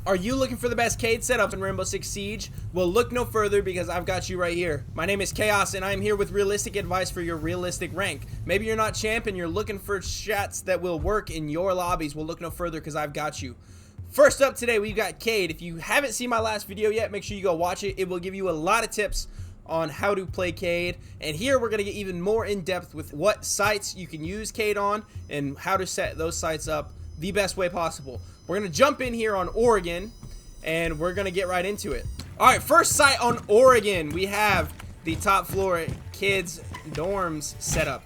Are you looking for the best Cade setup in Rainbow Six Siege? Well, look no further because I've got you right here. My name is Chaos and I'm here with realistic advice for your realistic rank. Maybe you're not champ and you're looking for shots that will work in your lobbies. Well, look no further because I've got you. First up today, we've got Cade. If you haven't seen my last video yet, make sure you go watch it. It will give you a lot of tips on how to play Cade. And here we're going to get even more in depth with what sites you can use Cade on and how to set those sites up the best way possible. We're going to jump in here on Oregon, and we're going to get right into it. All right, first site on Oregon, we have the top floor kids' dorms set up.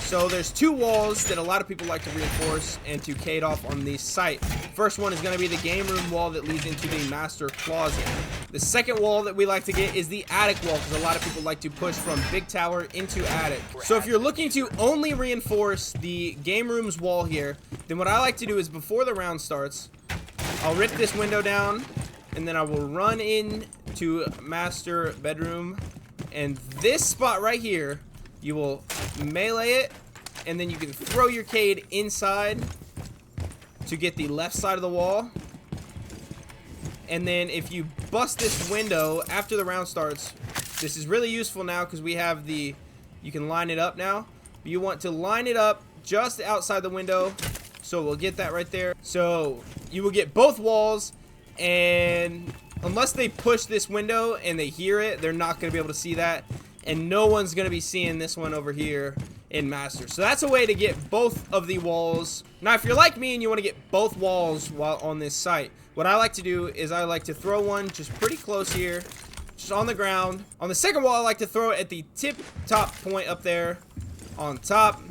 So there's two walls that a lot of people like to reinforce and to Cade off on this site. First one is going to be the game room wall that leads into the master closet. The second wall that we like to get is the attic wall because a lot of people like to push from big tower into attic. So if you're looking to only reinforce the game room's wall here, then what I like to do is before the round starts, I'll rip this window down and then I will run in to master bedroom, and this spot right here, you will melee it, and then you can throw your Cade inside to get the left side of the wall. And then if you bust this window after the round starts, this is really useful now because we have the, you can line it up now. But you want to line it up just outside the window, so we'll get that right there. So you will get both walls, and unless they push this window and they hear it, they're not going to be able to see that. And no one's going to be seeing this one over here in Master. So that's a way to get both of the walls. Now, if you're like me and you want to get both walls while on this site, what I like to do is I like to throw one just pretty close here, just on the ground. On the second wall, I like to throw it at the top point up there on top.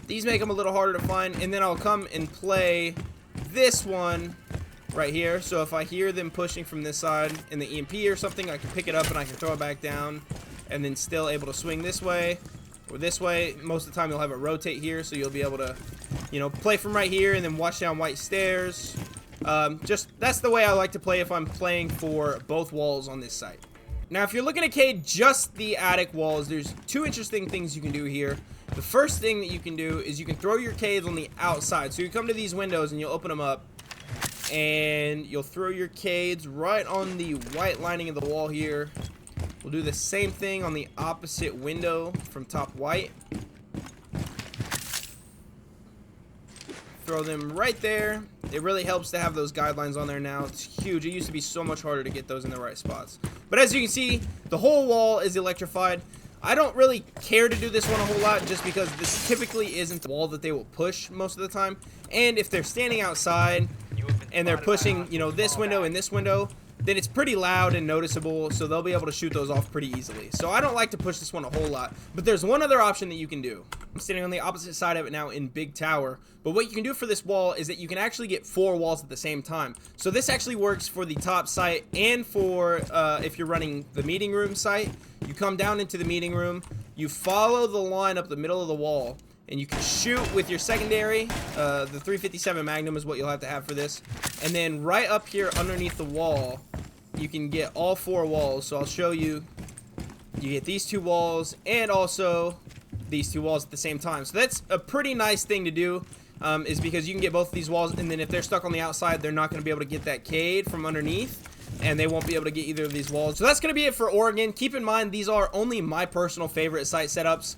These make them a little harder to find. And then I'll come and play this one right here. So if I hear them pushing from this side in the EMP or something, I can pick it up and I can throw it back down, and then still able to swing this way or this way. Most of the time you'll have it rotate here, so you'll be able to, you know, play from right here and then watch down white stairs. Just that's the way I like to play if I'm playing for both walls on this site. Now, if you're looking at Cade just the attic walls, there's two interesting things you can do here. The first thing that you can do is you can throw your Cades on the outside. So you come to these windows and you'll open them up, and you'll throw your Cades right on the white lining of the wall here. We'll do the same thing on the opposite window from top white. Throw them right there. It really helps to have those guidelines on there now. It's huge. It used to be so much harder to get those in the right spots. But as you can see, the whole wall is electrified. I don't really care to do this one a whole lot just because this typically isn't the wall that they will push most of the time. And if they're standing outside and they're pushing, you know, this window and this window, then it's pretty loud and noticeable, so they'll be able to shoot those off pretty easily. So I don't like to push this one a whole lot, but there's one other option that you can do. I'm standing on the opposite side of it now in big tower, but what you can do for this wall is that you can actually get 4 walls at the same time. So this actually works for the top site and for if you're running the meeting room site. You come down into the meeting room, you follow the line up the middle of the wall, and you can shoot with your secondary. The 357 Magnum is what you'll have to have for this. And then right up here underneath the wall, you can get all 4 walls. So I'll show you. You get these 2 walls and also these 2 walls at the same time. So that's a pretty nice thing to do, is because you can get both of these walls, and then if they're stuck on the outside, they're not going to be able to get that Cade from underneath, and they won't be able to get either of these walls. So that's going to be it for Oregon. Keep in mind, these are only my personal favorite site setups.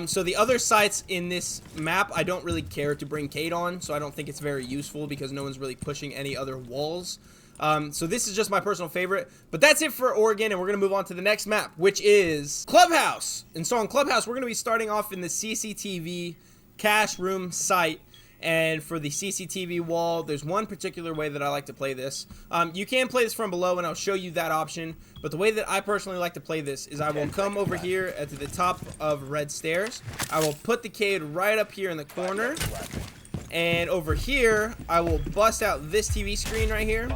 So the other sites in this map, I don't really care to bring Cade on, so I don't think it's very useful because no one's really pushing any other walls. So this is just my personal favorite. But that's it for Oregon, and we're going to move on to the next map, which is Clubhouse. And so on Clubhouse, we're going to be starting off in the CCTV cash room site. And for the CCTV wall, there's one particular way that I like to play this. You can play this from below, and I'll show you that option. But the way that I personally like to play this is I will come over here at the top of red stairs. I will put the Cade right up here in the corner. And over here, I will bust out this TV screen right here.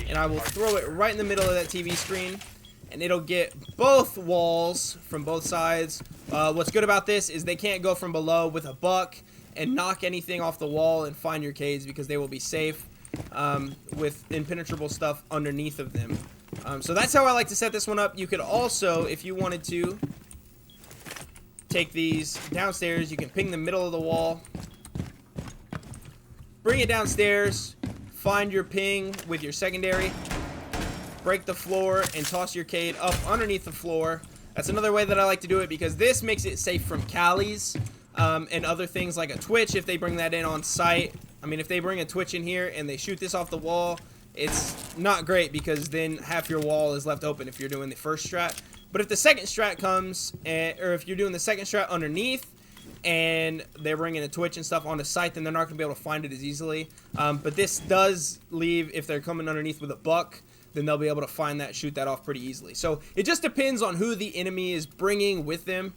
And I will throw it right in the middle of that TV screen. And it'll get both walls from both sides. What's good about this is they can't go from below with a buck and knock anything off the wall and find your Cades because they will be safe with impenetrable stuff underneath of them. So that's how I like to set this one up. You could also, if you wanted to, take these downstairs. You can ping the middle of the wall, bring it downstairs, find your ping with your secondary, break the floor, and toss your Cade up underneath the floor. That's another way that I like to do it because this makes it safe from Callies and other things like a Twitch if they bring that in on site. I mean, if they bring a Twitch in here and they shoot this off the wall, it's not great because then half your wall is left open if you're doing the first strat. But if the second strat comes, or if you're doing the second strat underneath, and they're bringing a Twitch and stuff onto site, then they're not going to be able to find it as easily. But this does leave, if they're coming underneath with a buck, then they'll be able to find that, shoot that off pretty easily. So it just depends on who the enemy is bringing with them.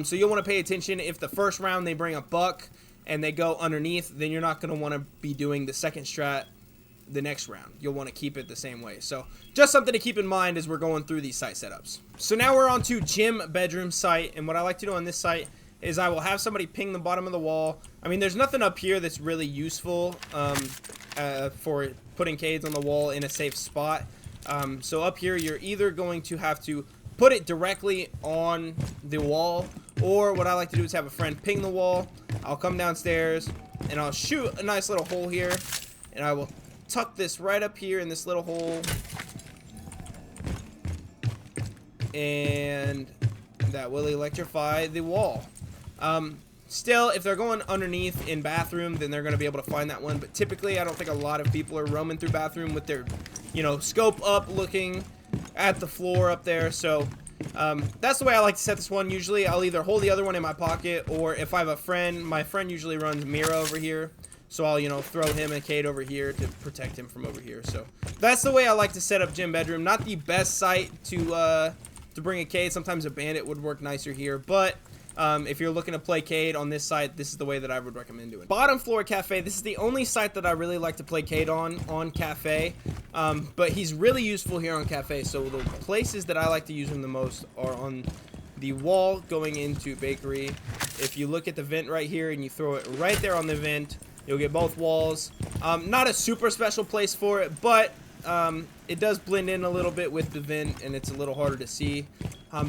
So you'll want to pay attention. If the first round they bring a buck and they go underneath, then you're not going to want to be doing the second strat the next round. You'll want to keep it the same way. So just something to keep in mind as we're going through these site setups. So now we're on to gym bedroom site, and what I like to do on this site is I will have somebody ping the bottom of the wall. I mean, there's nothing up here that's really useful for putting Cades on the wall in a safe spot. So up here, you're either going to have to put it directly on the wall, or what I like to do is have a friend ping the wall. I'll come downstairs, and I'll shoot a nice little hole here, and I will tuck this right up here in this little hole, and that will electrify the wall. Still, if they're going underneath in bathroom, then they're going to be able to find that one, but typically I don't think a lot of people are roaming through bathroom with their, you know, scope up looking at the floor up there. So that's the way I like to set this one. Usually I'll either hold the other one in my pocket, or if I have a friend, my friend usually runs Mira over here, so I'll, you know, throw him a Cade over here to protect him from over here. So that's the way I like to set up gym bedroom. Not the best site to bring a Cade. Sometimes a bandit would work nicer here, but if you're looking to play Cade on this site, this is the way that I would recommend doing it. Bottom floor cafe. This is the only site that I really like to play Cade on cafe, but he's really useful here on cafe. So the places that I like to use him the most are on the wall going into bakery. If you look at the vent right here and you throw it right there on the vent, you'll get both walls. Not a super special place for it, but it does blend in a little bit with the vent, and it's a little harder to see.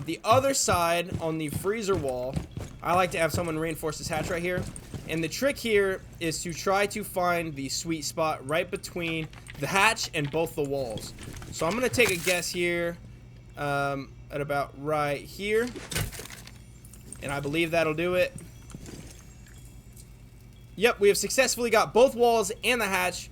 The other side, on the freezer wall, I like to have someone reinforce this hatch right here. And the trick here is to try to find the sweet spot right between the hatch and both the walls. So I'm going to take a guess here at about right here. And I believe that'll do it. Yep, we have successfully got both walls and the hatch.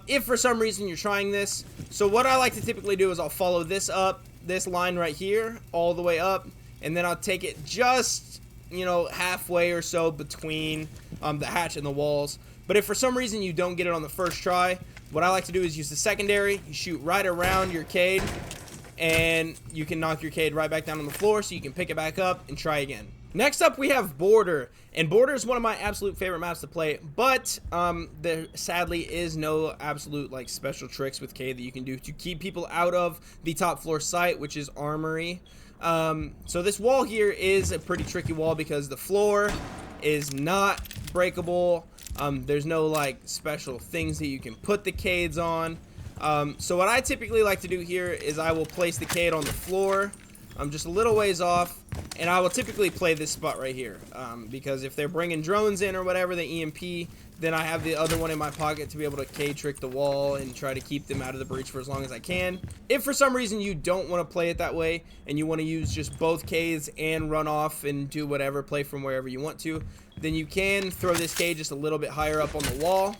If for some reason you're trying this, so what I like to typically do is I'll follow this up, this line right here, all the way up, and then I'll take it just, you know, halfway or so between the hatch and the walls. But if for some reason you don't get it on the first try, what I like to do is use the secondary. You shoot right around your Cade, and you can knock your Cade right back down on the floor, so you can pick it back up and try again. Next up, we have Border, and Border is one of my absolute favorite maps to play, but there sadly is no absolute like special tricks with Cade that you can do to keep people out of the top floor site, which is Armory. So this wall here is a pretty tricky wall because the floor is not breakable. There's no like special things that you can put the Cades on. So what I typically like to do here is I will place the Cade on the floor. I'm just a little ways off, and I will typically play this spot right here, because if they're bringing drones in or whatever, the EMP, then I have the other one in my pocket to be able to Cade trick the wall and try to keep them out of the breach for as long as I can. If for some reason you don't want to play it that way, and you want to use just both Cades and run off and do whatever, play from wherever you want to, then you can throw this Cade just a little bit higher up on the wall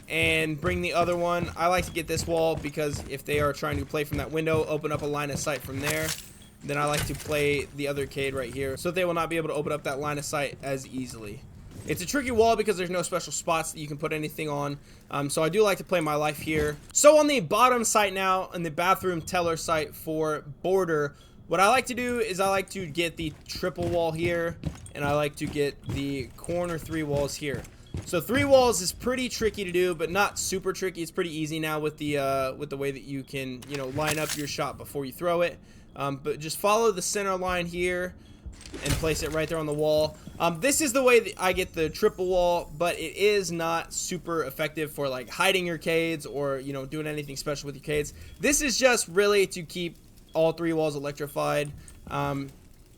and bring the other one. I like to get this wall because if they are trying to play from that window, open up a line of sight from there, then I like to play the other Cade right here, so they will not be able to open up that line of sight as easily. It's a tricky wall because there's no special spots that you can put anything on, so I do like to play my life here. So on the bottom site now, on the bathroom teller site for Border, what I like to do is I like to get the triple wall here, and I like to get the corner 3 walls here. So 3 walls is pretty tricky to do, but not super tricky. It's pretty easy now with the way that you can, you know, line up your shot before you throw it. But just follow the center line here and place it right there on the wall. This is the way that I get the triple wall, but it is not super effective for like hiding your Cades or, you know, doing anything special with your Cades. This is just really to keep all 3 walls electrified.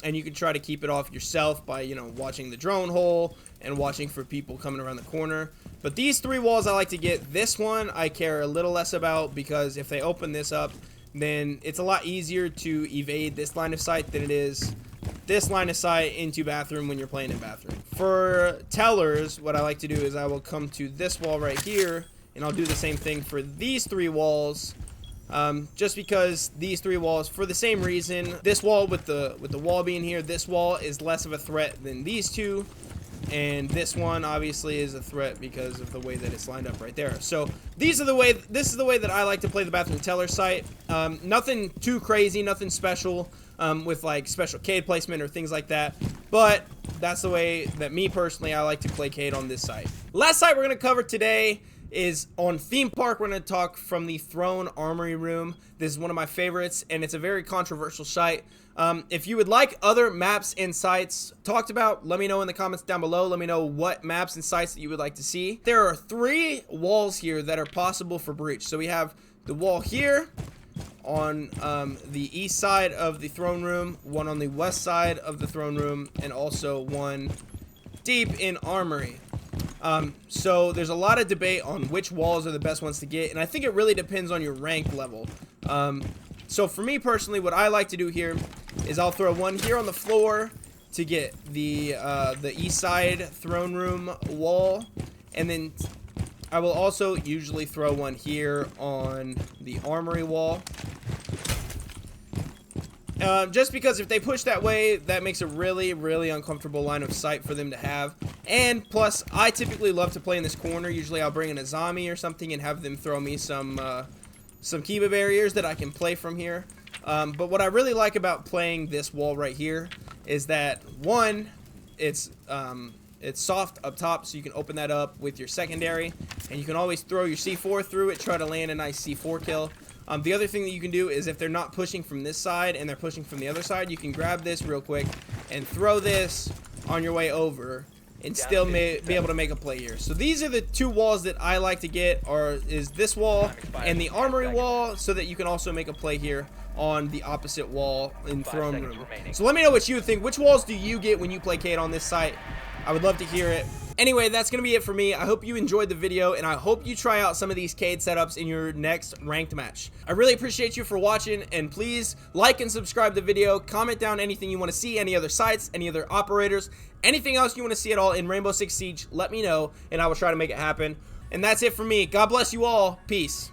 And you can try to keep it off yourself by, you know, watching the drone hole and watching for people coming around the corner. But these 3 walls I like to get. This one I care a little less about, because if they open this up, then it's a lot easier to evade this line of sight than it is this line of sight into bathroom when you're playing in bathroom. For tellers, what I like to do is I will come to this wall right here, and I'll do the same thing for these 3 walls. Just because these 3 walls, for the same reason, this wall with the wall being here, this wall is less of a threat than these 2. And this one obviously is a threat because of the way that it's lined up right there. So this is the way that I like to play the bathroom teller site. Nothing too crazy, nothing special with like special Cade placement or things like that. But that's the way that me personally I like to play Cade on this site. Last site we're going to cover today is on Theme Park. We're going to talk from the Throne Armory Room. This is one of my favorites, and it's a very controversial site. If you would like other maps and sites talked about, let me know in the comments down below. Let me know what maps and sites that you would like to see. There are 3 walls here that are possible for breach. So we have the wall here on the east side of the throne room, one on the west side of the throne room, and also one deep in Armory. So there's a lot of debate on which walls are the best ones to get, and I think it really depends on your rank level. So for me personally, what I like to do here is I'll throw one here on the floor to get the east side throne room wall, and then I will also usually throw one here on the Armory wall. Just because if they push that way, that makes a really, really uncomfortable line of sight for them to have. And plus, I typically love to play in this corner. Usually I'll bring in a zombie or something and have them throw me some Kiba barriers that I can play from here. But what I really like about playing this wall right here is that, one, it's soft up top, so you can open that up with your secondary, and you can always throw your C4 through it, try to land a nice C4 kill. The other thing that you can do is if they're not pushing from this side and they're pushing from the other side, you can grab this real quick and throw this on your way over and still be able to make a play here. So these are the 2 walls that I like to get, is this wall and the Armory wall, so that you can also make a play here on the opposite wall in Throne Room. So let me know what you think. Which walls do you get when you play Cade on this site? I would love to hear it. Anyway, that's going to be it for me. I hope you enjoyed the video, and I hope you try out some of these Cade setups in your next ranked match. I really appreciate you for watching, and please like and subscribe the video. Comment down anything you want to see, any other sites, any other operators, anything else you want to see at all in Rainbow Six Siege. Let me know, and I will try to make it happen. And that's it for me. God bless you all. Peace.